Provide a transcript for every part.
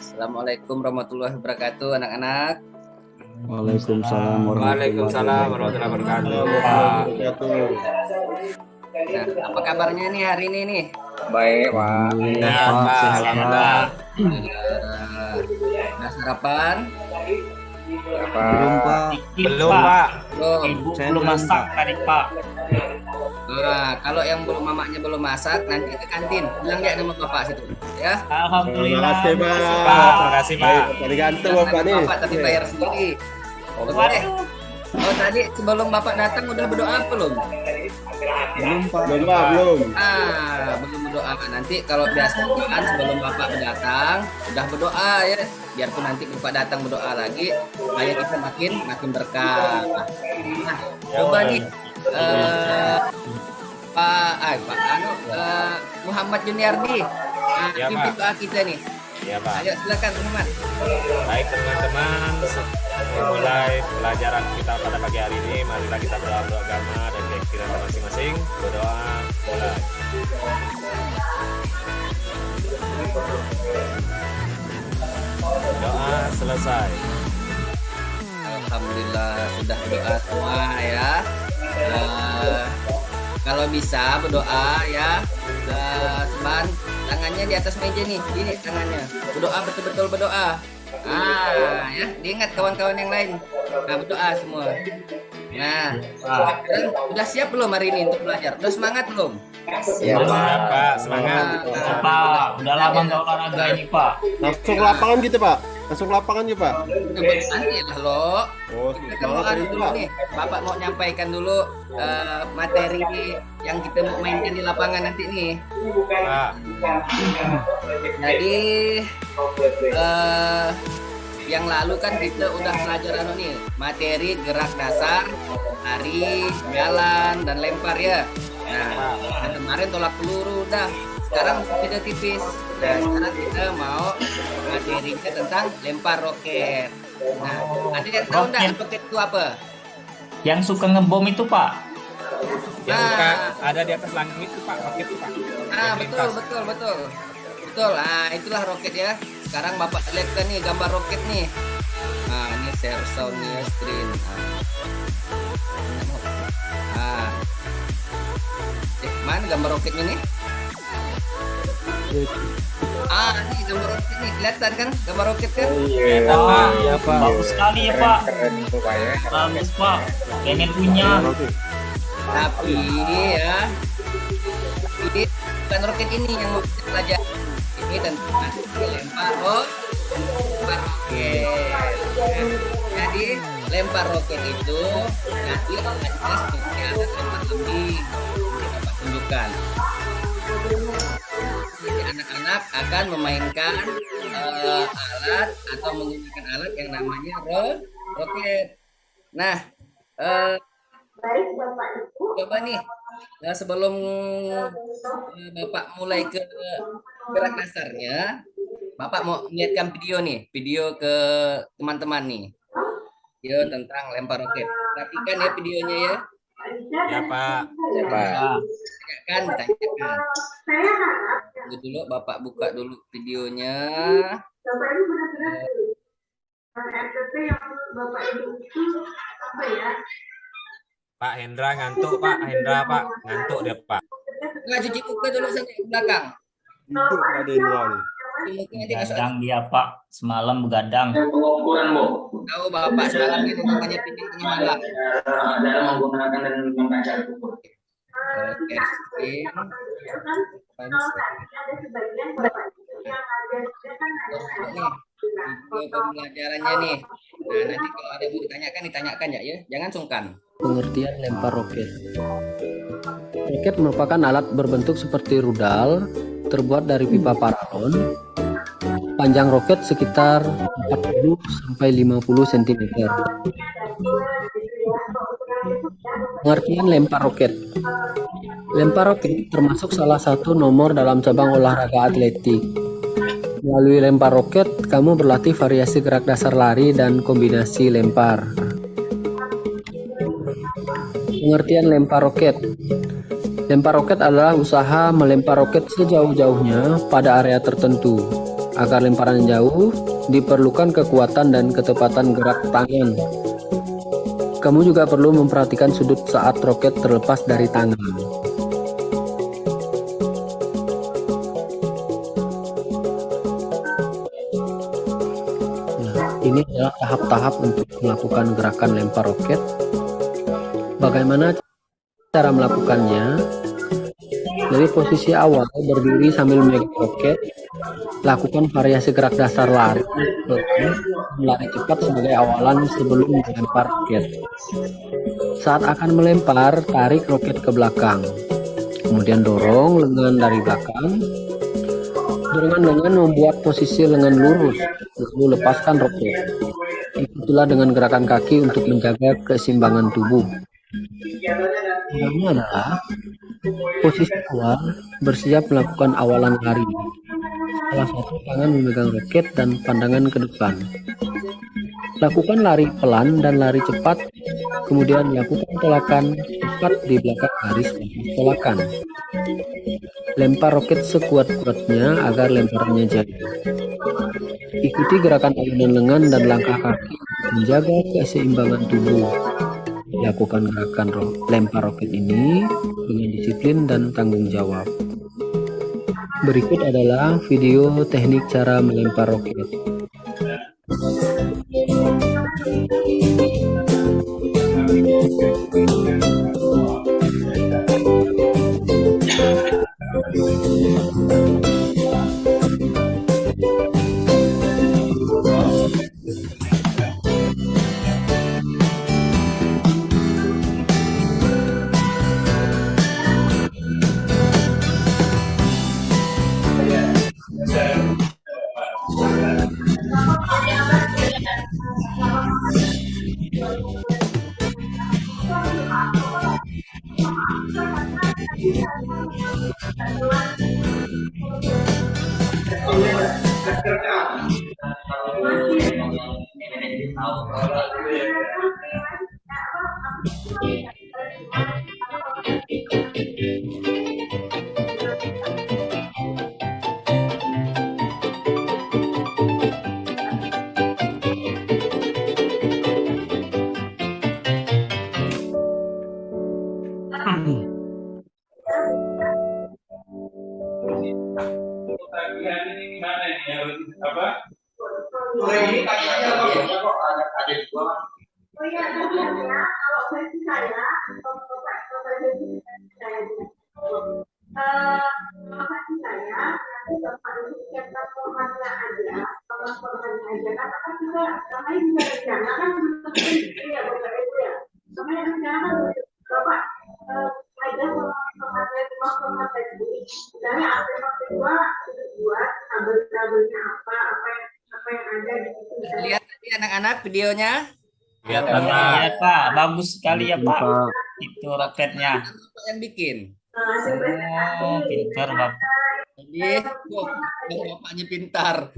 Assalamualaikum warahmatullahi wabarakatuh, anak-anak. Waalaikumsalam Waalaikumsalam warahmatullahi wabarakatuh, Pak. Nah, apa kabarnya nih hari ini nih? Baik, Pak. Sehat, Pak. Alhamdulillah. Udah sarapan? Belum, Pak. Belum, Pak. Belum. Ibu belum masak tadi, Pak. Nah, kalau yang mamanya belum masak, nanti ke kantin. Bilang ya nama bapak situ, ya. Alhamdulillah. Terima kasih, Pak. Tadi gantung Jangan Bapak nih. bapak tapi bayar sendiri. Oke. Waduh. Oh tadi sebelum bapak datang udah berdoa belum? Belum, Pak. Belum. Belum berdoa. Nanti kalau biasa kan sebelum bapak datang udah berdoa ya. Biarpun nanti bapak datang berdoa lagi, supaya kita makin berkah. Nah, coba nih Muhammad Juniardi, Ya, pimpin Pak. doa kita nih. Ya, Pak. Ayo silakan Muhammad. Baik, teman-teman. Mulai pelajaran kita pada pagi hari ini, marilah kita berdoa agama dan keyakinan masing-masing. Berdoa mulai. Doa selesai. Alhamdulillah sudah berdoa semua ya. Kalau bisa berdoa ya, teman tangannya di atas meja nih, ini tangannya. Berdoa betul-betul berdoa. Ya, diingat kawan-kawan yang lain. Nah, berdoa semua. Nah, sekarang udah siap belum hari ini untuk belajar? Udah semangat belum? Ya, Pak. Semangat. Pak, udah lama nggak olahraga ini, Pak. Langsung ke lapangan gitu, Pak. Langsung ke lapangan gitu, Pak. Nanti lah lo. Oh, Kita mau adu dulu nih. Bapak mau nyampaikan dulu materi yang kita mau mainkan di lapangan nanti nih. Pak. Jadi yang lalu kan kita udah belajar nih materi gerak dasar, lari, jalan, dan lempar ya. Nah, yang kemarin tolak peluru udah. Sekarang kita tipis. Nah, sekarang kita mau materinya tentang lempar roket. Nah, ada yang tahu nggak roket itu apa? Yang suka ngebom itu, Pak. Yang suka ada di atas langit itu, Pak. Roket itu, Pak. Betul. Itulah roket ya. Sekarang Bapak lihat kan nih gambar roket nih. Nah, ini share soundnya screen. Mana gambar roketnya nih? Ini gambar roket nih. Kelihatan kan gambar roket kan? Wah, Iya, Pak. bagus sekali ya, Pak. Keren itu, Pak ya. Bagus, Pak. Ini punya. Tapi ya, ini bukan roket ini yang mau kita pelajari. Ini tentang lempar roket. Jadi lempar roket itu nanti alatnya seperti alat lempar lembing. Kita Bapak tunjukkan. Jadi anak-anak akan memainkan alat atau menggunakan alat yang namanya roket. Nah, coba nih sebelum Bapak mulai ke gerak dasarnya, Bapak mau lihatkan video ke teman-teman nih, video tentang lempar roket. Perhatikan ya videonya ya. Ya, Pak. Tanyakan. Tunggu dulu, Bapak buka dulu videonya. Pak Hendra ngantuk, Pak. Pak. Ngantuk dia, Pak. Nggak, cuci muka dulu saja ke belakang. Itu ada Indra nih. Cuci muka nanti masuk. Begadang dia, Pak. Semalam begadang. Tahu Bapak semalam itu namanya pindah malam. Menggunakan dan membaca buku. Oke, video pembelajarannya nih. Nah, nanti kalau ada yang mau ditanyakan ya. Jangan sungkan. Pengertian lempar roket. Roket merupakan alat berbentuk seperti rudal, terbuat dari pipa paralon. Panjang roket sekitar 40 sampai 50 cm. Pengertian lempar roket. Lempar roket termasuk salah satu nomor dalam cabang olahraga atletik. Melalui lempar roket, kamu berlatih variasi gerak dasar lari dan kombinasi lempar. Pengertian lempar roket. Lempar roket adalah usaha melempar roket sejauh-jauhnya pada area tertentu. Agar lemparan jauh, diperlukan kekuatan dan ketepatan gerak tangan. Kamu juga perlu memperhatikan sudut saat roket terlepas dari tangan. Nah, ini adalah tahap-tahap untuk melakukan gerakan lempar roket. Bagaimana cara melakukannya? Dari posisi awal berdiri sambil memegang roket, lakukan variasi gerak dasar lari cepat sebagai awalan sebelum melempar roket. Saat akan melempar, tarik roket ke belakang, kemudian dorong lengan dari belakang. Dorongan lengan membuat posisi lengan lurus, lalu lepaskan roket. Ikutilah dengan gerakan kaki untuk menjaga keseimbangan tubuh. Caranya adalah posisi awal bersiap melakukan awalan lari. Salah satu tangan memegang roket dan pandangan ke depan. Lakukan lari pelan dan lari cepat, kemudian lakukan tolakan cepat di belakang garis tolakan. Lempar roket sekuat-kuatnya agar lemparannya jatuh. Ikuti gerakan alunan lengan dan langkah kaki untuk menjaga keseimbangan tubuh. Lakukan gerakan lempar roket ini dengan disiplin dan tanggung jawab. Berikut adalah video teknik cara melempar roket. Lihat tadi anak-anak videonya. Lihat Iya Pak, bagus sekali ya Pak. Pak. Itu roketnya. Apa yang bikin? Oh, pintar Bapak. Jadi, bapaknya pintar.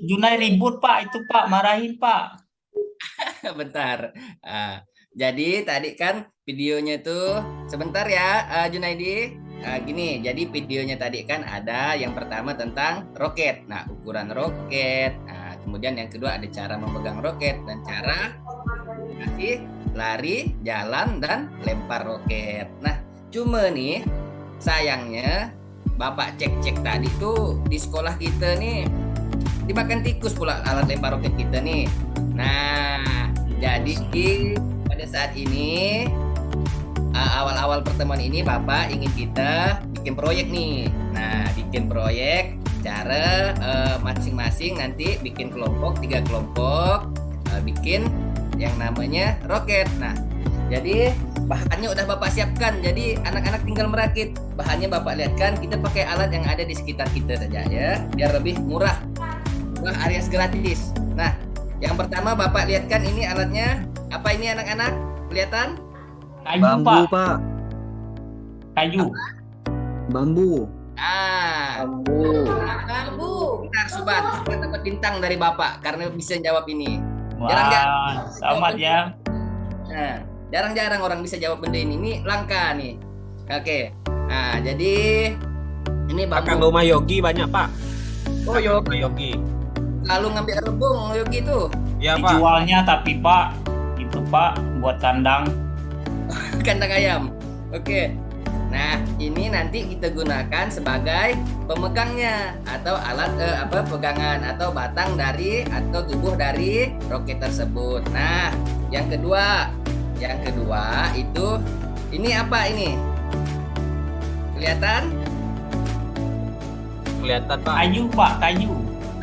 Junai ribut Pak, itu Pak, marahin Pak. Bentar. Jadi tadi kan videonya tuh sebentar ya, Junaidi. Gini, jadi videonya tadi kan ada yang pertama tentang roket. Nah, ukuran roket. Nah, kemudian yang kedua ada cara memegang roket dan cara kasih lari, jalan, dan lempar roket. Nah, cuma nih sayangnya Bapak cek-cek tadi tuh di sekolah kita nih dimakan tikus pula alat lempar roket kita nih. Nah, jadi pada saat ini awal-awal pertemuan ini Bapak ingin kita bikin proyek nih. Nah, bikin proyek cara masing-masing nanti bikin kelompok, 3 kelompok, bikin yang namanya roket. Nah, jadi bahannya udah Bapak siapkan. Jadi anak-anak tinggal merakit. Bahannya Bapak lihatkan, kita pakai alat yang ada di sekitar kita saja ya, biar lebih murah. Wah, alias gratis. Nah, yang pertama Bapak lihatkan ini alatnya. Apa ini anak-anak? Kelihatan? Kayu Bambu, Pak, Pak. kayu. Bambu. Bambu. Benar, Sobat. Sobat dapat bintang dari Bapak karena bisa jawab ini. Wah, selamat ya. Nah, jarang-jarang orang bisa jawab benda ini. Ini langka nih. Oke. Nah, jadi ini Akan bambu. rumah Yogi banyak Pak. Oh, Yogi. Rumah Yogi. Lalu ngambil rebung Yogi tuh. Iya Pak. Dijualnya tapi Pak, itu Pak buat kandang. Kandang ayam. Oke. Nah, ini nanti kita gunakan sebagai pemegangnya atau alat pegangan atau batang dari atau tubuh dari roket tersebut. Nah, yang kedua itu ini apa ini? Kelihatan? Kelihatan Pak. Kayu Pak, kayu.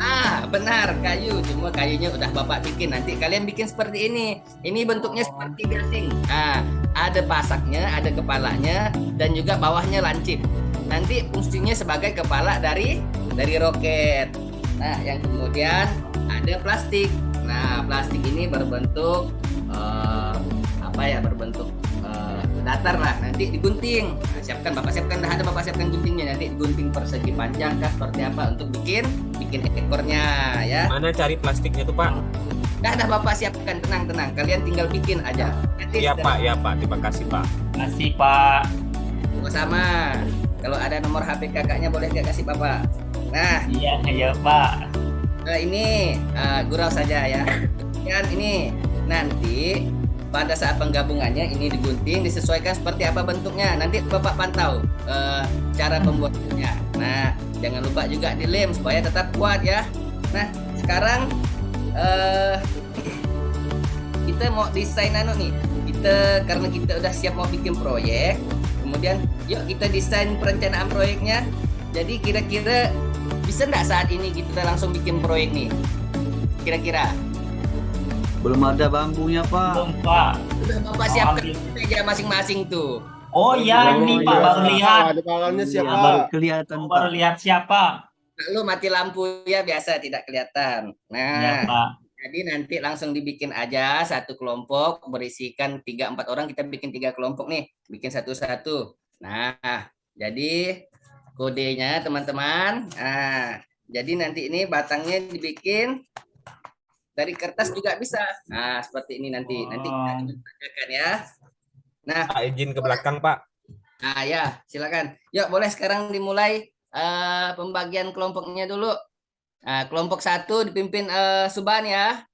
Ah, benar, kayu. Cuma kayunya udah Bapak bikin. Nanti kalian bikin seperti ini. Ini bentuknya seperti gasing. Ah, ada pasaknya, ada kepalanya, dan juga bawahnya lancip. Nanti fungsinya sebagai kepala dari roket. Nah, yang kemudian ada plastik. Nah, plastik ini berbentuk berbentuk datar lah. Nanti digunting. Nah, siapkan Bapak siapkan, dah ada Bapak siapkan guntingnya. Nanti digunting persegi panjang kah seperti apa untuk bikin ekornya ya. Mana cari plastiknya tuh Pak? Dah Bapak siapkan, tenang. Kalian tinggal bikin aja. Nanti Iya Pak, iya Pak. Terima kasih Pak. Kasih Pak. sama. Kalau ada nomor HP kakaknya boleh nggak kasih Bapak? Nah, Iya Pak. ini gurau saja ya. Dan ini nanti pada saat penggabungannya ini digunting, disesuaikan seperti apa bentuknya. Nanti Bapak pantau cara pembuatannya. Nah, jangan lupa juga dilem supaya tetap kuat ya. Nah, sekarang kita mau desain nih. Karena kita udah siap mau bikin proyek, kemudian yuk kita desain perencanaan proyeknya. Jadi kira-kira bisa nggak saat ini kita langsung bikin proyek nih? Kira-kira? Belum ada bambunya, Pak. Belum Pak. Udah Bapak siapkan meja masing-masing tuh. Oh ya ini Pak baru lihat. Di belakangnya siapa? Baru kelihatan, Oh, baru Pak. lihat siapa? Lalu mati lampu ya biasa tidak kelihatan. Ya Nah, Pak. jadi nanti langsung dibikin aja satu kelompok berisikan 3-4 orang, kita bikin 3 kelompok nih, bikin satu-satu. Nah, jadi kodenya teman-teman. Nah, jadi nanti ini batangnya dibikin dari kertas juga bisa. Nah, seperti ini nanti kita kerjakan ya. Nah, Pak, izin ke belakang Pak. nah ya, silakan. Yuk, boleh sekarang dimulai pembagian kelompoknya dulu. Nah, kelompok 1 dipimpin Suban ya.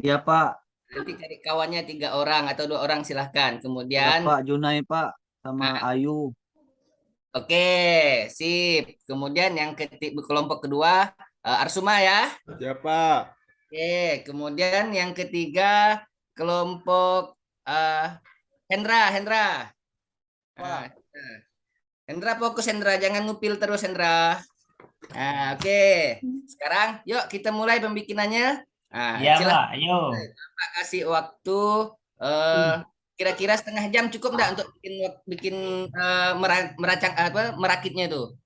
Iya, Pak. Nanti cari kawannya 3 orang atau 2 orang silahkan. Ya, Kemudian, Pak Junai, Pak, sama Ayu. oke, sip. Kemudian yang kelompok kedua Arsuma ya. Siapa? Oke, kemudian yang ketiga kelompok Hendra. Nah, Hendra fokus Hendra, jangan ngupil terus Hendra. Nah, oke. Sekarang yuk kita mulai pembikinannya. Nah, Iya silakan. Pak, ayo. Pak kasih waktu kira-kira setengah jam cukup nggak untuk bikin merakitnya tuh?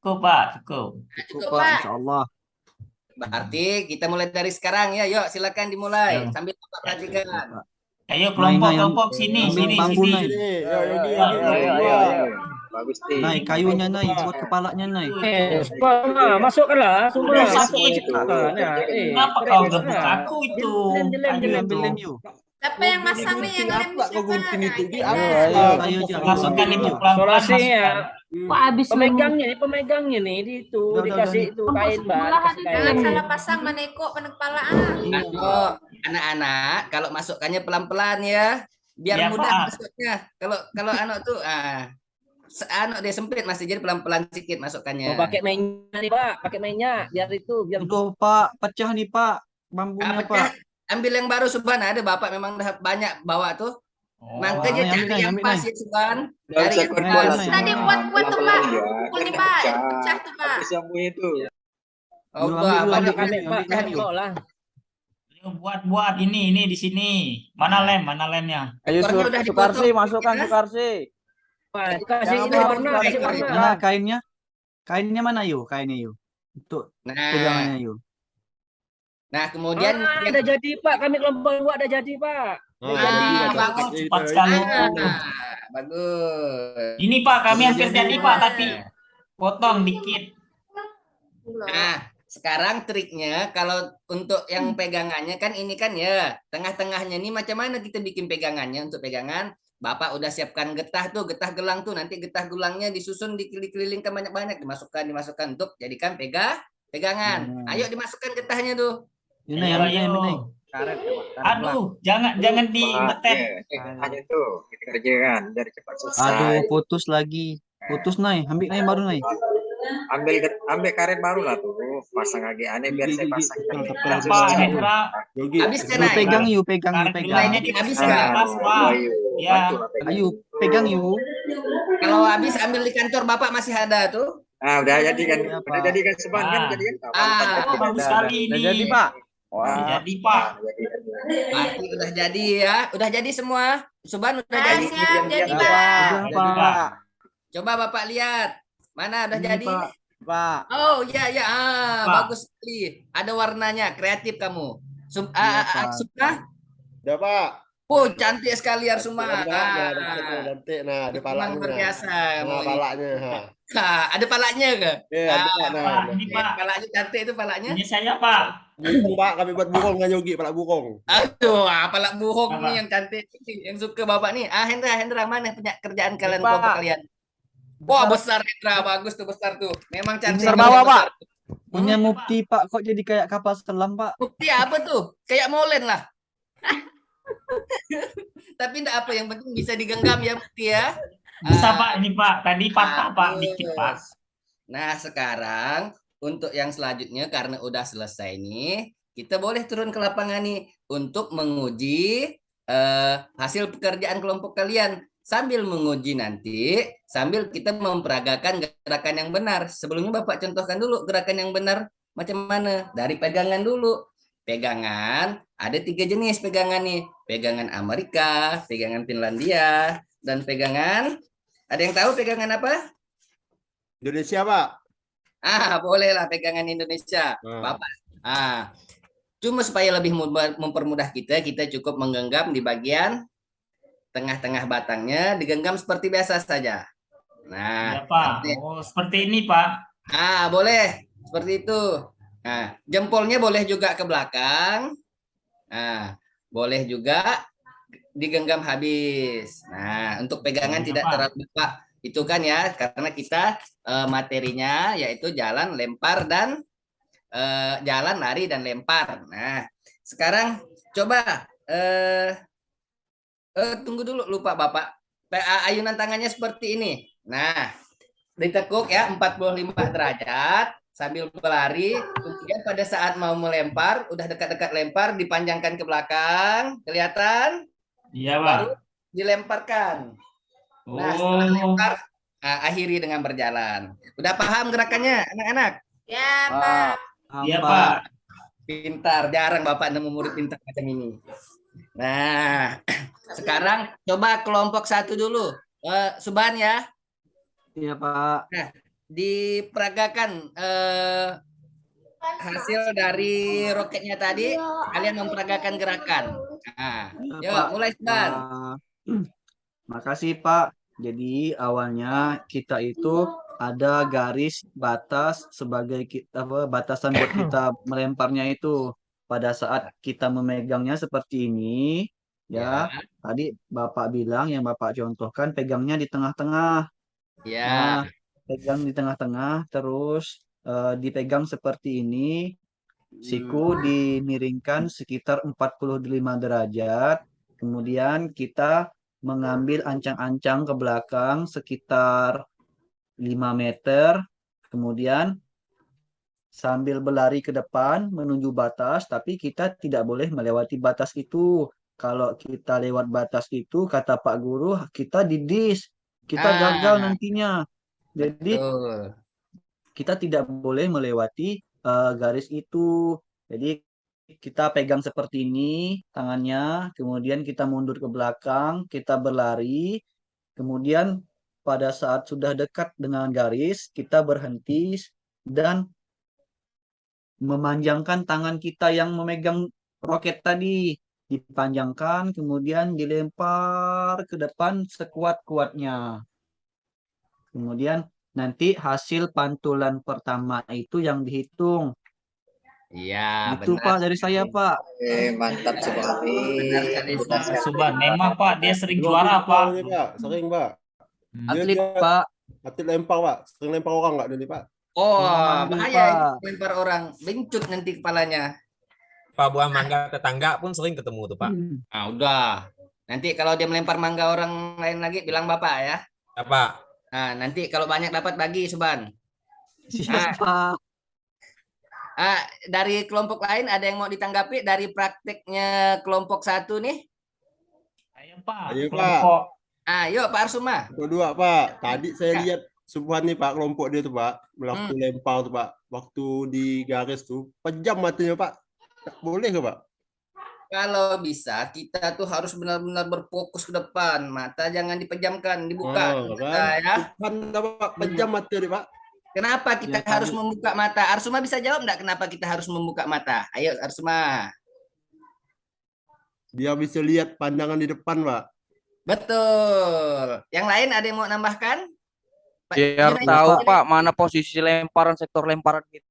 Cukup Pak, cukup. Nah, Cukup, cukup Pak, Pak. insya Allah. Berarti kita mulai dari sekarang ya. Yuk silakan dimulai Ayo. sambil Bapak perhatikan. Pak. Ayo Nah, kelompok sini. ambil bambu, Nay. Ayo. Bagus nih. Nay, kayunya, Nay, buat kepalanya, Nay. Masukkanlah, Masuk masuk itu. Kenapa kau gebuk aku itu? Ayo, ambil lem, yuk. Siapa yang masang nih yang lem Kau gunting itu di Nah, apa? Ayo, jangan Masukkan ambil, itu yuk. pelan-pelan. Solasinya. masukkan. habis Pemegangnya nih di itu Udah, dikasih itu kain Mbak, dikasih jangan kain. salah pasang maneko penekpala. Oh, anak-anak kalau masukkannya pelan-pelan ya, biar Ya, mudah Pak. masuknya. Kalau anak tuh anak dia sempit masih jadi pelan-pelan sedikit masukkannya. Mau pakai mainnya nih Pak, pakai mainnya biar itu biar Tuh, Pak, pecah nih, Pak. Bambunya, Pecah. Pak. Ambil yang baru Suban, ada Bapak memang udah banyak bawa tuh. Oh, Makanya ambil, cari yang ambil, pas ambil. ya Suban. Nggak Cari usah yang kuat-kuat pas. lah. Tadi buat tuh Pak. Pukul nih Pak, pecah tuh Pak. Oh, Dulu, udah ambil, banyak ambil, banyak ambil, banyak ambil. nih. kok lah. Ayo buat ini di sini. Mana lemnya? Ayo Ekornya udah dipotong. Sukarsi, masukkan Ya. Sukarsi. Pak, kasih Jangan ini Pak, warna, Pak, kasih Pak. warna. Mana kainnya? Kainnya mana, yuk? Kainnya, yuk. Untuk pegangannya, Nah, yuk. kemudian Ada jadi Pak, kami kelompok 2 ada jadi Pak. bagus. Cepat sekali. Bagus. Ini Pak, kami hampir jadi Pak, tapi potong dikit. Nah, sekarang triknya kalau untuk yang pegangannya kan ini kan ya, tengah-tengahnya nih macam mana kita bikin pegangannya untuk pegangan. Bapak udah siapkan getah tuh, getah gelang tuh. Nanti getah gelangnya disusun dikelilingkan banyak-banyak, dimasukkan untuk jadikan pegangan. Ayo dimasukkan getahnya tuh. Ini Ayo, ini ayo. ini. Karet, karet Aduh, jangan dibetet. Hanya tuh kita kerjakan biar cepat selesai. Aduh, putus lagi. Putus Nay, ambil Nay baru Nay. Ambil karet baru lah tuh, pasang lagi aneh biar saya pasang. Ya, Pak, Hendra. Yogi. Habis kan Yuk Nay? pegang yuk, pegang yuk, Karet pegang. gelangnya Habis dimasukin kan? ke tas, Pak. Ya. Ayo, pegang yuk. Kalau habis ambil di kantor Bapak masih ada tuh. Ah, udah jadi kan? Iya, Udah Pak. jadi kan seban kan? Ah. Jadi kan? Oh, bagus sekali Udah ini. jadi, Pak. Udah jadi, Pak. Berarti udah jadi ya. Udah jadi semua. Suban udah Ah, jadi. siap jadi Udah, Pak. Udah, Pak. Coba Bapak lihat. Mana udah Ini, jadi? Pak. Pak. Oh iya ya, Pak. bagus sekali. Ada warnanya, kreatif kamu. Iya, Pak. Arsuma, Udah, Pak. oh cantik sekali Arsuma. Ada nanti, nah, ada Memang palanya. luar biasa kamu Nah, ini. palanya. Ha. Ada palanya ke? Ada, Ah, nah. Pak, ini Pak. Palanya cantik itu palanya. Ini saya, Pak. Burung, Pak. Kami buat burung dengan Yogi, palak burung. Aduh, pala buhok Apa? nih yang cantik, yang suka Bapak nih. Hendra, mana punya kerjaan kalian Pak. kelompok kalian? Wah, besar Hendra, bagus tuh besar tuh. Memang cantik. Besar banget, bawah, Pak. besar. Punya Mufti Pak, kok jadi kayak kapal selam Pak? Bukti apa tuh? Kayak molen lah. Tapi enggak apa, yang penting bisa digenggam ya Bukti ya. Bisa, Ah, Pak. Ini, Pak. Tadi patah, Pak. Dikit, Pak. bagus. Nah, sekarang untuk yang selanjutnya karena udah selesai nih, kita boleh turun ke lapangan nih untuk menguji hasil pekerjaan kelompok kalian. Sambil menguji nanti, sambil kita memperagakan gerakan yang benar. Sebelumnya Bapak contohkan dulu gerakan yang benar macam mana? Dari pegangan dulu. Pegangan, ada 3 jenis pegangan nih. Pegangan Amerika, pegangan Finlandia, dan pegangan, ada yang tahu pegangan apa? Indonesia, Pak. Bolehlah pegangan Indonesia, Nah. Bapak. Cuma supaya lebih mempermudah kita cukup menggenggam di bagian tengah-tengah batangnya, digenggam seperti biasa saja. Nah, Ya, Pak. Oh, seperti ini, Pak. boleh seperti itu. Nah, jempolnya boleh juga ke belakang. Nah, boleh juga digenggam habis. Nah, untuk pegangan Ya, tidak Pak. terlalu Pak. Itu kan ya, karena kita materinya yaitu jalan, lempar, dan jalan, lari, dan lempar. Nah, sekarang coba tunggu dulu, lupa Bapak. Ayunan tangannya seperti ini. Nah, ditekuk ya 45 derajat sambil berlari. Kemudian pada saat mau melempar, udah dekat-dekat lempar, dipanjangkan ke belakang. Kelihatan? Iya, Pak. Baru dilemparkan. Nah, setelah Oh, lempar, akhiri dengan berjalan. Udah paham gerakannya, anak-anak? Ya Pak. iya, Pak. Pak. Pintar, jarang Bapak nemu murid pintar macam ini. Nah, sekarang coba kelompok 1 dulu. Suban ya, Iya Pak. diperagakan hasil dari roketnya tadi, kalian memperagakan gerakan. Nah, Iya, yuk Pak. mulai Suban. Makasih Pak. Jadi awalnya kita itu ada garis batas sebagai batasan buat kita melemparnya itu. Pada saat kita memegangnya seperti ini, ya. Tadi Bapak bilang yang Bapak contohkan pegangnya di tengah-tengah. Ya, Nah, pegang di tengah-tengah, terus dipegang seperti ini, siku dimiringkan sekitar 45 derajat, kemudian kita mengambil ancang-ancang ke belakang sekitar 5 meter, kemudian sambil berlari ke depan menuju batas, tapi kita tidak boleh melewati batas itu. Kalau kita lewat batas itu, kata Pak Guru, kita didis, kita gagal nantinya. Jadi betul. kita tidak boleh melewati garis itu. Jadi kita pegang seperti ini tangannya, kemudian kita mundur ke belakang, kita berlari, kemudian pada saat sudah dekat dengan garis, kita berhenti dan memanjangkan tangan kita yang memegang roket tadi, dipanjangkan, kemudian dilempar ke depan sekuat-kuatnya. Kemudian nanti hasil pantulan pertama itu yang dihitung. Iya, Itu benar. Pak dari saya Pak. Mantap sekali. Benar sekali, Benar sekali. Suban, memang Pak dia sering Dua juara bintang Pak. ini Pak, sering Pak. Hmm. Dia Atlet dia Pak. atlet lempar Pak, sering lempar orang nggak dia Pak? Oh, Mengambil, bahaya ini Pak. lempar orang, bencut nanti kepalanya. Pak buah mangga tetangga pun sering ketemu tuh Pak. Ah, udah. Nanti kalau dia melempar mangga orang lain lagi, bilang Bapak ya. Ya Pak. Nah, nanti kalau banyak dapat bagi, Suban. Siap Pak. Dari kelompok lain ada yang mau ditanggapi dari prakteknya kelompok 1 nih? Ayo Pak, Ayo, Pak. kelompok. Yuk Pak Arsuma. Kedua Pak, tadi saya Ya. lihat Subhan nih Pak, kelompok dia tuh Pak, waktu lempar tuh Pak, waktu di garis tuh, pejam matanya Pak. Boleh ke Pak? Kalau bisa kita tuh harus benar-benar berfokus ke depan, mata jangan dipejamkan, dibuka mata Kan? ya. Subhan Pak, pejam mata dia Pak. Kenapa kita Ya, harus tadi- membuka mata? Arsuma bisa jawab enggak kenapa kita harus membuka mata? Ayo Arsuma. Biar bisa lihat pandangan di depan Pak. Betul. Yang lain ada yang mau nambahkan? Pak Biar Junaidi, tahu Junaidi. Pak mana posisi lemparan sektor lemparan kita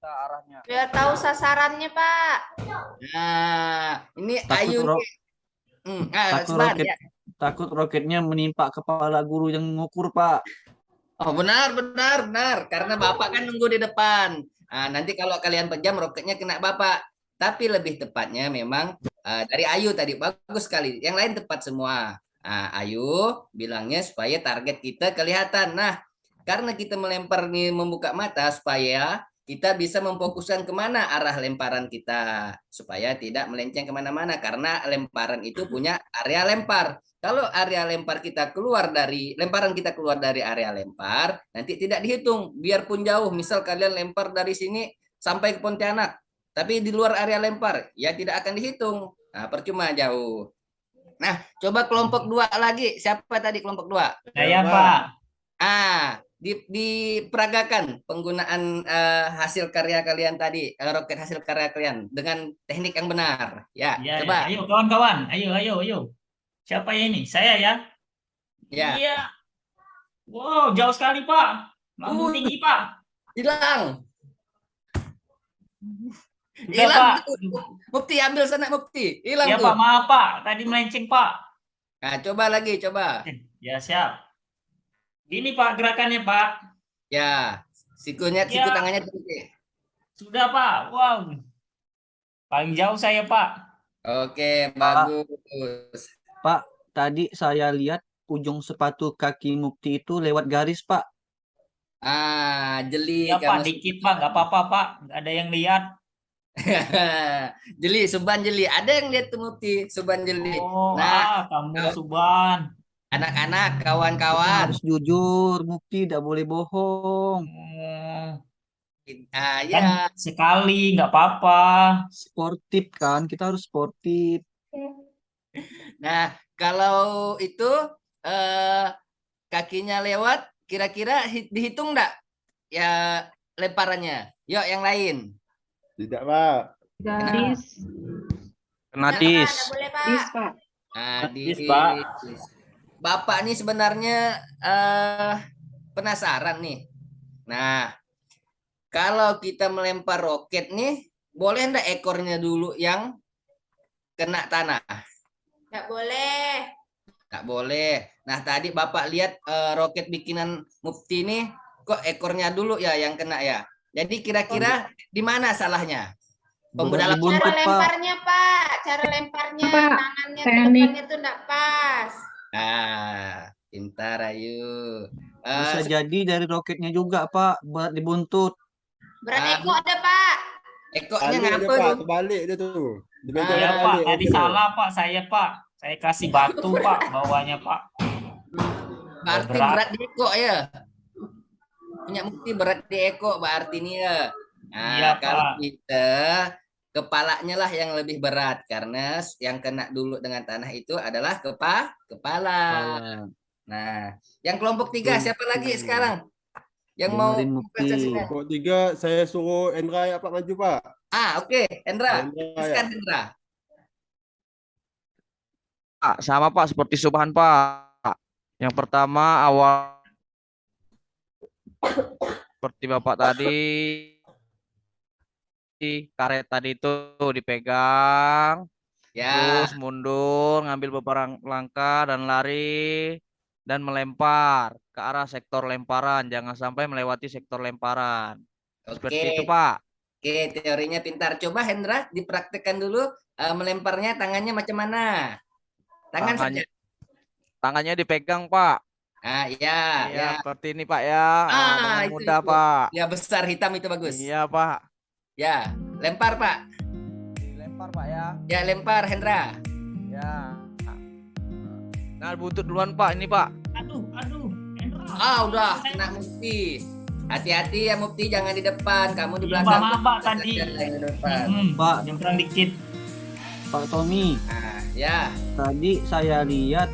arahnya. Biar tahu sasarannya, Pak. Nah, ini Takut Ayu. ro- takut Sebentar, roket. ya. Takut roketnya menimpa kepala guru yang mengukur Pak. Oh, benar. Karena Bapak kan nunggu di depan. Nanti kalau kalian pejam, roketnya kena Bapak. Tapi lebih tepatnya memang dari Ayu tadi. Bagus sekali. Yang lain tepat semua. Ayu bilangnya supaya target kita kelihatan. Nah, karena kita melempar nih membuka mata supaya kita bisa memfokuskan kemana arah lemparan kita. Supaya tidak melenceng kemana-mana. Karena lemparan itu punya area lempar. Kalau area lempar kita keluar dari lemparan kita keluar dari area lempar, nanti tidak dihitung. Biarpun jauh, misal kalian lempar dari sini sampai ke Pontianak, tapi di luar area lempar, ya tidak akan dihitung. Nah, percuma jauh. Nah, coba kelompok 2 lagi. Siapa tadi kelompok 2? Saya Pak. Pak. Diperagakan penggunaan hasil karya kalian tadi, roket hasil karya kalian dengan teknik yang benar. Ya, Ya, coba. ya. Ayo kawan-kawan, ayo. Siapa ini? Saya ya. Ya. Iya. Wow, jauh sekali Pak. Lambung tinggi Pak. Hilang. Udah, Hilang Pak. tuh. Mufti ambil sana Mufti. Hilang Ya tuh. Pak, maaf Pak. Tadi melenceng Pak. Nah, coba lagi, coba. Ya siap. Ini Pak gerakannya Pak. Ya, sikunya, Ya. siku tangannya tinggi. Sudah Pak. Wow. Paling jauh saya Pak. Oke, bagus. Pak, tadi saya lihat ujung sepatu kaki Mukti itu lewat garis Pak. Jeli Ya Pak, kamu. dikit Pak. Nggak apa-apa Pak. Nggak ada yang lihat. Jeli, Suban Jeli. Ada yang lihat tuh Mufti, Suban Jeli. Oh, Nah, kamu Suban. anak-anak, Kita kawan-kawan. harus jujur, Mukti tidak boleh bohong. Kan Ya, sekali, nggak apa-apa. Sportif kan, kita harus sportif. nah kalau itu kakinya lewat, kira-kira dihitung enggak? Ya lemparannya. Yuk yang lain. Tidak Pak. Kenapa? Kena Nggak tis. boleh, Pak. Di Pak. Bapak nih sebenarnya penasaran nih. Nah, kalau kita melempar roket nih, boleh enggak ekornya dulu yang kena tanah? Nggak boleh. Nggak boleh. Nah, tadi Bapak lihat roket bikinan Mufti nih, kok ekornya dulu ya yang kena ya. Jadi kira-kira di mana salahnya? Berat di Pembedalan Cara buntut, Pak. lemparnya, Pak. Cara lemparnya, Pak, tangannya ke teknik. depannya tuh nggak pas. Pintar Ayu. Bisa jadi dari roketnya juga, Pak. Berat di buntut. Berat ekor ada, Pak. Ekornya Balik dia ngapa Pak, tuh? kebalik dia tuh. Dimegang Ya terbalik Pak, tadi gitu. salah Pak, saya Pak. Saya kasih batu Pak, bawahnya Pak. Berarti Berat. berat di ekor ya. Punya Mufti berat di ekor berarti nih ya. Nah, Iya, kalau Pak. kita kepalanya lah yang lebih berat karena yang kena dulu dengan tanah itu adalah kepala. Nah, yang kelompok 3 siapa lagi sekarang? Yang mau Dengerin Mufti. presentasikan? Kok 3 saya suruh Endra ya Pak maju Pak. Oke, Hendra. Endra ya. Silakan Hendra. Pak, sama Pak seperti Subhan Pak. Yang pertama awal seperti Bapak tadi karet tadi itu dipegang, Ya, terus mundur, ngambil beberapa langkah dan lari dan melempar ke arah sektor lemparan. Jangan sampai melewati sektor lemparan. Seperti itu, oke. Pak. Oke, teorinya pintar. Coba Hendra dipraktekkan dulu melemparnya tangannya macam mana? Tangan saja. Tangannya dipegang, Pak. Ah, ya, Iya, ya. seperti ini, Pak ya. Dengan Itu, mudah, itu. Pak. Ya besar hitam itu bagus. Iya, Pak. Ya, lempar Pak. Dilempar, Pak ya. Ya, lempar Hendra. Ya. Nah, buntut duluan, Pak. Ini, Pak. Aduh, Hendra. Udah kena Mufti. Hati-hati ya Mufti, jangan di depan. Kamu di Iya, belakang. Pak, tadi. Yang di depan. Pak. Jemprang dikit. Pak Tommy, Nah, ya. tadi saya lihat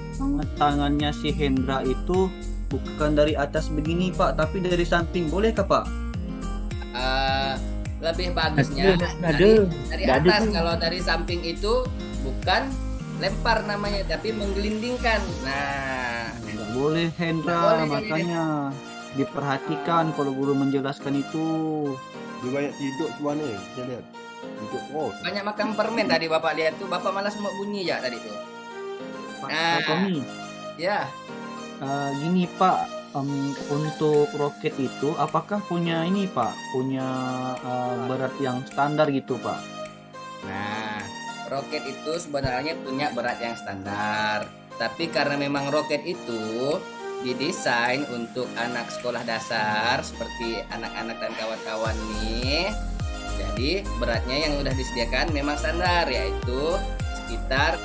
tangannya si Hendra itu bukan dari atas begini Pak, tapi dari samping. Bolehkah Pak? Lebih bagusnya dari atas. Kalau dari samping itu bukan lempar namanya, tapi menggelindingkan. Nah, Nggak boleh Hendra, Nggak boleh, makanya diperhatikan kalau guru menjelaskan itu. Dia banyak tidur tuan nih, saya lihat. Tidur terus. banyak makan permen tadi Bapak lihat tuh. Bapak malas mau bunyi ya tadi tuh. Pak Nah. Tommy, Ya, gini Pak, untuk roket itu apakah punya ini Pak, punya berat yang standar gitu Pak? nah roket itu sebenarnya punya berat yang standar. Tapi karena memang roket itu didesain untuk anak sekolah dasar seperti anak-anak dan kawan-kawan nih. Jadi beratnya yang udah disediakan memang standar, yaitu sekitar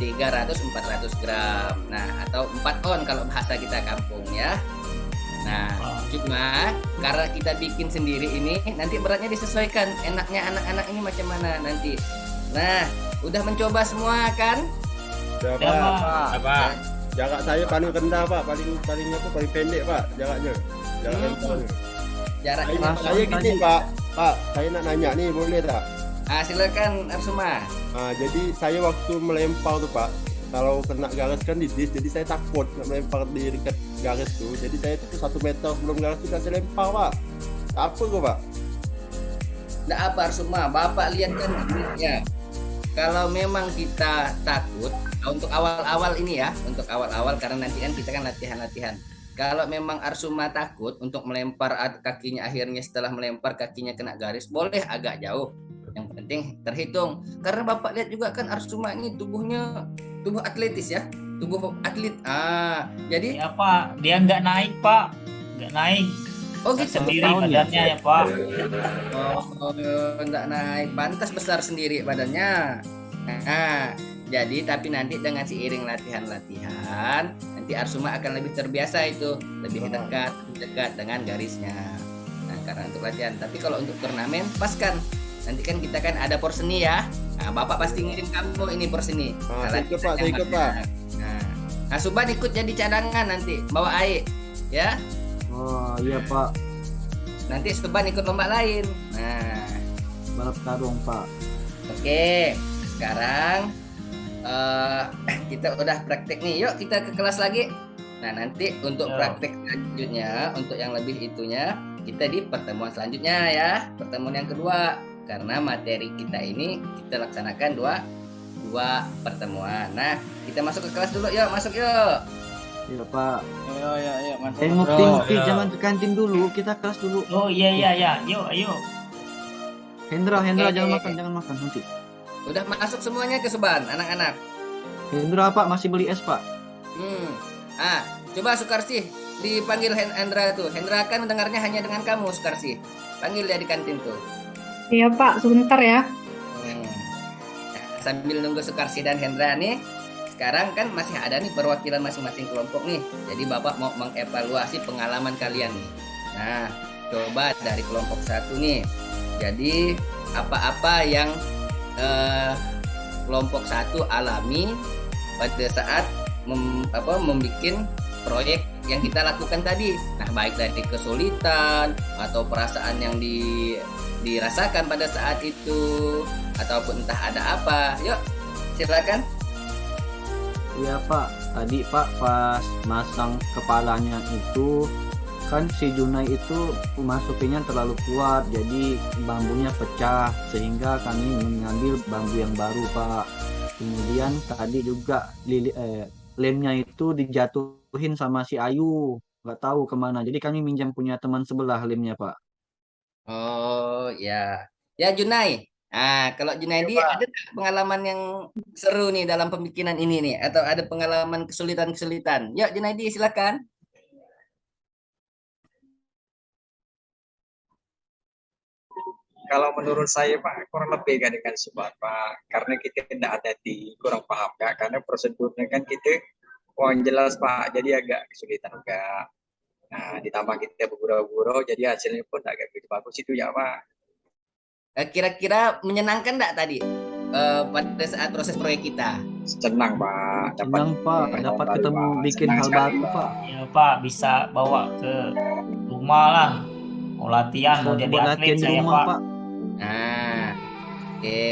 300-400 gram. Nah, atau 4 on kalau bahasa kita kampung ya. Nah, cuma karena kita bikin sendiri ini, nanti beratnya disesuaikan. Enaknya anak-anak ini macam mana nanti. Nah, udah mencoba semua kan? Ya, Ya, Pak. Pak. Apa? Jarak saya paling rendah Pak, paling pendek Pak jaraknya. Jarak lemparnya. Jaraknya Saya gini Pak, saya nak nanya nih boleh tak? silakan Arsuma. Jadi saya waktu melempar tuh Pak, kalau kena garis kan di dis, jadi saya takut nak melempar di dekat garis tuh. Jadi saya tuh 1 meter sebelum garis sudah saya lempar Pak. Apa kok Pak? Nggak apa Arsuma, Bapak lihat kan tekniknya. Kalau memang kita takut untuk awal-awal ini ya, untuk awal-awal karena nanti kan kita kan latihan-latihan. Kalau memang Arsuma takut untuk melempar kakinya, akhirnya setelah melempar kakinya kena garis, boleh agak jauh. Yang penting terhitung. Karena Bapak lihat juga kan Arsuma ini tubuhnya tubuh atletis ya, tubuh atlet. Jadi Ya, Pak. Dia nggak naik, Pak. Nggak naik. oh gitu. Sendiri badannya ya, Pak. Enggak naik, pantas besar sendiri badannya. Nah, jadi tapi nanti dengan seiring latihan-latihan, nanti Arsuma akan lebih terbiasa itu, lebih dekat dengan garisnya. Nah, karena untuk latihan. Tapi kalau untuk turnamen, paskan. Nanti kan kita kan ada porseni ya. Nah, Bapak pasti ngirim kamu ini porseni. Saya ikut Pak, saya ikut Pak. Nah, Suban ikut jadi cadangan nanti, bawa air, ya. Oh iya Pak, Nanti Suban ikut lomba lain. Nah, balap karung Pak. oke. Sekarang kita udah praktek nih. Yuk kita ke kelas lagi. Nah, nanti untuk praktek selanjutnya, untuk yang lebih itunya, kita di pertemuan selanjutnya ya. Pertemuan yang kedua. Karena materi kita ini kita laksanakan dua pertemuan. Nah, kita masuk ke kelas dulu. Yuk, masuk yuk. Iya Pak. Ayo, Mufti, jangan ke kantin dulu, kita kelas dulu. Oh, iya. Yuk, ayo. Hendra, Oke. jangan makan nanti. Udah masuk semuanya ke Suban, anak-anak. Hendra Pak, masih beli es Pak. Coba Sukarsi dipanggil Hendra tuh. Hendra kan mendengarnya hanya dengan kamu, Sukarsi. Panggil dia di kantin tuh. Iya Pak, sebentar ya. Nah, sambil nunggu Sukarsi dan Hendra nih, sekarang kan masih ada nih perwakilan masing-masing kelompok nih. Jadi Bapak mau mengevaluasi pengalaman kalian nih. Nah, coba dari kelompok 1 nih. Jadi apa-apa yang kelompok 1 alami pada saat membuat proyek yang kita lakukan tadi. Nah, baik dari kesulitan atau perasaan yang dirasakan pada saat itu, ataupun entah ada apa. Yuk, silakan. Iya Pak, tadi Pak pas masang kepalanya itu kan si Junai itu masukinnya terlalu kuat, jadi bambunya pecah sehingga kami mengambil bambu yang baru, Pak. Kemudian tadi juga lemnya itu dijatuhin sama si Ayu, nggak tahu kemana. Jadi kami minjam punya teman sebelah lemnya, Pak. Oh ya, ya Junai. Ah, kalau Junaidi ada nggak pengalaman yang seru nih dalam pembikinan ini nih, atau ada pengalaman kesulitan-kesulitan? Yuk Junaidi silakan. Kalau menurut saya Pak kurang lebih kan dengan sebab Pak, karena kita tidak ada di kurang paham Kak, karena prosedurnya kan kita kurang jelas Pak, jadi agak kesulitan juga. Nah, ditambah kita bergurau-gurau, jadi hasilnya pun agak begitu bagus itu ya Pak. Kira-kira menyenangkan nggak tadi pada saat proses proyek kita? Senang Pak, Senang, Pak, dapat ketemu bikin hal baru, Pak. Ya Pak, bisa bawa ke rumah lah. Mau latihan, mau jadi Buat atlet latihan di saya rumah, Pak. Pak. Nah, oke.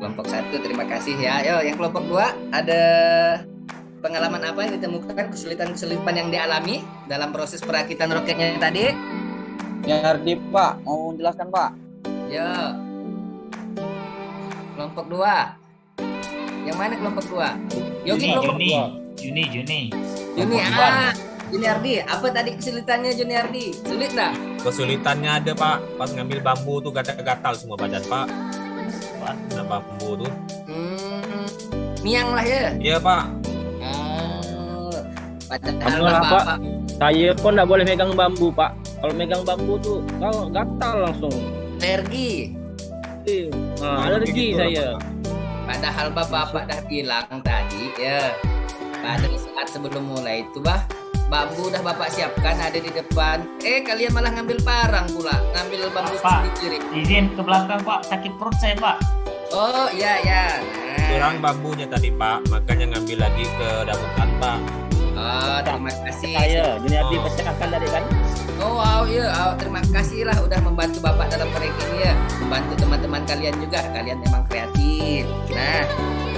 Kelompok 1 terima kasih ya. Yo, yang kelompok 2 ada pengalaman apa yang ditemukan, kesulitan-kesulitan yang dialami dalam proses perakitan roketnya tadi? Ya Ardi Pak, mau menjelaskan Pak. Yo. Kelompok 2. Yang mana kelompok 2? Yogi kelompok Juni, 2. Juni. Juni, Kelompok dua. Juni Ardi, apa tadi kesulitannya Juni Ardi? Sulit nggak? Kesulitannya ada Pak, pas ngambil bambu tuh gatal-gatal semua badan Pak. Nah bambu tuh. Miang lah ya. Iya Pak. Padahal Apa? Bapak Saya pun nggak boleh megang bambu, Pak. Kalau megang bambu tuh kalau gatal langsung. alergi. Alergi saya. Padahal Bapak dah bilang tadi ya. Pada saat sebelum mulai itu bambu dah Bapak siapkan ada di depan. Kalian malah ngambil parang pula, ngambil bambu Pak, sendiri. izin ke belakang Pak, sakit perut saya Pak. Oh iya ya. Kurang bambunya tadi Pak, makanya ngambil lagi ke damukan Pak. Oh, terima kasih. Saya, Juni Ardi pecahkan tadi kan. Oh wow ya, terima kasih lah udah membantu Bapak dalam proyek ini ya, membantu teman-teman kalian juga, kalian memang kreatif. Nah,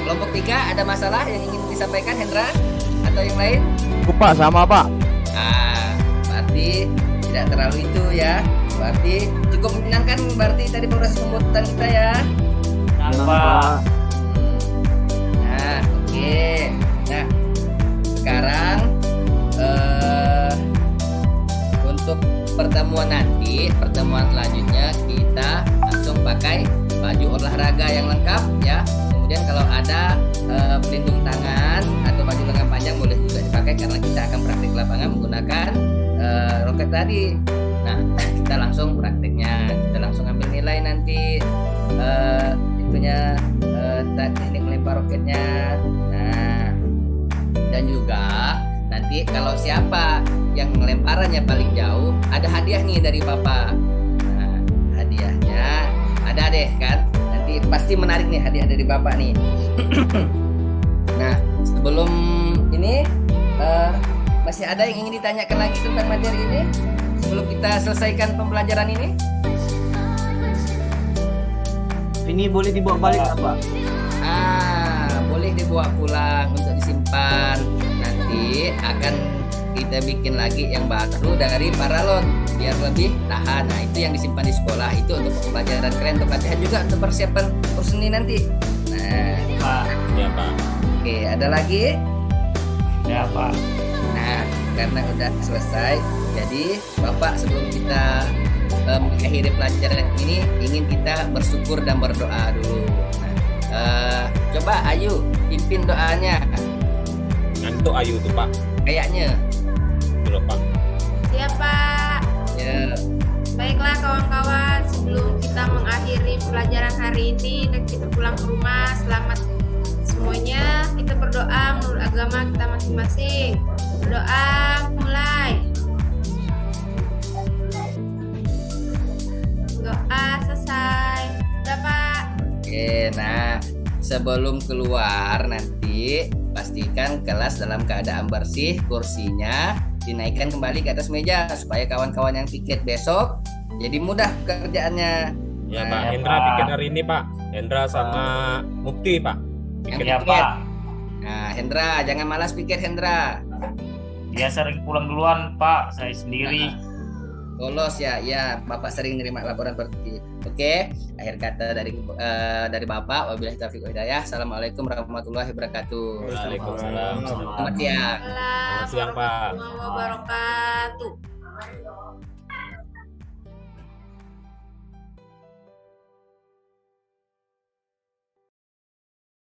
kelompok 3 ada masalah yang ingin disampaikan Hendra atau yang lain? Pak sama Pak. Berarti tidak terlalu itu ya, berarti cukup menyenangkan berarti tadi proses pembuatan kita ya. Pak. Nah, oke. Nah, sekarang untuk pertemuan nanti, pertemuan selanjutnya kita langsung pakai baju olahraga yang lengkap ya. Kemudian kalau ada pelindung tangan atau baju lengan panjang boleh juga dipakai karena kita akan praktik lapangan menggunakan roket tadi. Nah, kita langsung praktiknya, kita langsung ambil nilai nanti itunya teknik melempar roketnya. Nah, dan juga nanti kalau siapa yang lemparannya paling jauh ada hadiah nih dari Bapak. Nah, hadiahnya ada deh kan, nanti pasti menarik nih hadiah dari Bapak nih. Nah, sebelum ini masih ada yang ingin ditanyakan lagi tentang materi ini sebelum kita selesaikan pembelajaran ini? Ini boleh dibawa balik nggak, Pak? Boleh dibawa pulang untuk disimpan. Nanti akan kita bikin lagi yang baru dari paralon biar lebih tahan. Nah, itu yang disimpan di sekolah itu untuk pembelajaran kalian, untuk latihan juga untuk persiapan kursus ini nanti. Nah, Pak. Ya Pak. Oke, ada lagi? Ya Pak. Nah, karena udah selesai, jadi Bapak sebelum kita mengakhiri pelajaran ini ingin kita bersyukur dan berdoa dulu. Nah, coba Ayu pimpin doanya. Ngantuk Ayu tuh Pak. Kayaknya. Dulu Pak. Siap Pak. Ya. Baiklah kawan-kawan, sebelum kita mengakhiri pelajaran hari ini dan kita pulang ke rumah, selamat semuanya. Kita berdoa menurut agama kita masing-masing. Berdoa mulai. Doa selesai. Udah Pak. Oke, nah sebelum keluar nanti pastikan kelas dalam keadaan bersih, kursinya dinaikkan kembali ke atas meja supaya kawan-kawan yang piket besok jadi mudah kerjaannya. Ya Nah, Pak, Hendra bikin hari ini Pak. Hendra sama Mukti Pak. Yang Bikin Ya piket. Pak. Nah, Hendra jangan malas piket Hendra. Dia sering pulang duluan, Pak. Saya sendiri. Bolos ya, ya Bapak sering nerima laporan seperti itu. Oke, akhir kata dari Bapak. Wabillahi taufiq wal hidayah. Assalamualaikum warahmatullahi wabarakatuh. Waalaikumsalam. Selamat siang. Selamat siang, Pak. Warahmatullahi wabarakatuh.